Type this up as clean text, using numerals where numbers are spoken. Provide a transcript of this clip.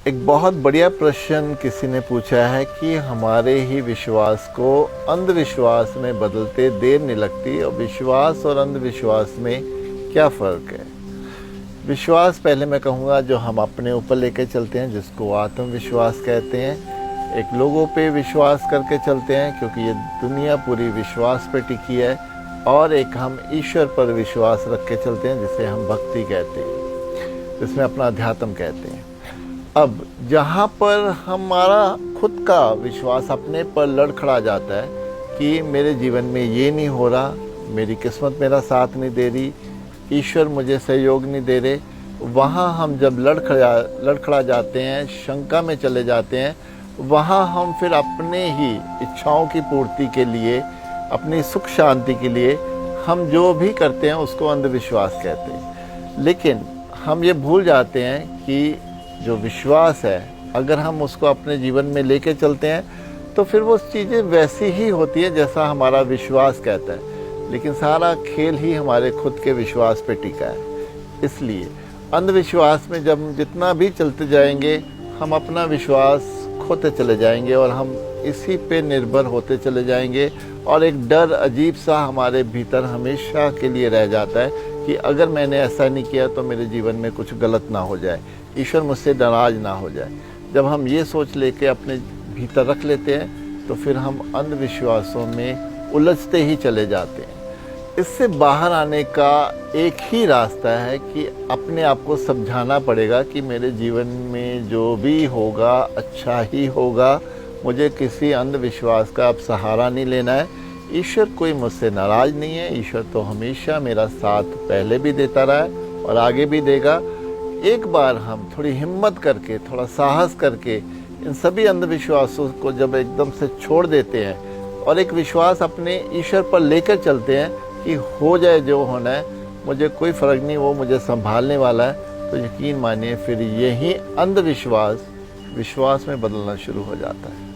एक बहुत बढ़िया प्रश्न किसी ने पूछा है कि हमारे ही विश्वास को अंधविश्वास में बदलते देर नहीं लगती और विश्वास और अंधविश्वास में क्या फ़र्क है। विश्वास पहले मैं कहूँगा जो हम अपने ऊपर लेके चलते हैं, जिसको आत्मविश्वास कहते हैं। एक लोगों पे विश्वास करके चलते हैं क्योंकि ये दुनिया पूरी विश्वास पे टिकी है, और एक हम ईश्वर पर विश्वास रख के चलते हैं जिसे हम भक्ति कहते हैं, जिसमें अपना अध्यात्म कहते हैं। अब जहाँ पर हमारा खुद का विश्वास अपने पर लड़खड़ा जाता है कि मेरे जीवन में ये नहीं हो रहा, मेरी किस्मत मेरा साथ नहीं दे रही, ईश्वर मुझे सहयोग नहीं दे रहे, वहाँ हम जब लड़खड़ा जाते हैं, शंका में चले जाते हैं, वहाँ हम फिर अपने ही इच्छाओं की पूर्ति के लिए, अपनी सुख शांति के लिए हम जो भी करते हैं उसको अंधविश्वास कहते हैं। लेकिन हम ये भूल जाते हैं कि जो विश्वास है, अगर हम उसको अपने जीवन में लेके चलते हैं तो फिर वो चीज़ें वैसी ही होती है जैसा हमारा विश्वास कहता है, लेकिन सारा खेल ही हमारे खुद के विश्वास पे टिका है। इसलिए अंधविश्वास में जब हम जितना भी चलते जाएंगे, हम अपना विश्वास खोते चले जाएंगे और हम इसी पे निर्भर होते चले जाएंगे, और एक डर अजीब सा हमारे भीतर हमेशा के लिए रह जाता है कि अगर मैंने ऐसा नहीं किया तो मेरे जीवन में कुछ गलत ना हो जाए, ईश्वर मुझसे नाराज ना हो जाए। जब हम ये सोच लेके अपने भीतर रख लेते हैं तो फिर हम अंधविश्वासों में उलझते ही चले जाते हैं। इससे बाहर आने का एक ही रास्ता है कि अपने आप को समझाना पड़ेगा कि मेरे जीवन में जो भी होगा अच्छा ही होगा, मुझे किसी अंधविश्वास का अब सहारा नहीं लेना है। ईश्वर कोई मुझसे नाराज़ नहीं है, ईश्वर तो हमेशा मेरा साथ पहले भी देता रहा है और आगे भी देगा। एक बार हम थोड़ी हिम्मत करके, थोड़ा साहस करके इन सभी अंधविश्वासों को जब एकदम से छोड़ देते हैं और एक विश्वास अपने ईश्वर पर लेकर चलते हैं कि हो जाए जो होना है, मुझे कोई फ़र्क नहीं, वो मुझे संभालने वाला है, तो यकीन मानिए फिर यही अंधविश्वास विश्वास में बदलना शुरू हो जाता है।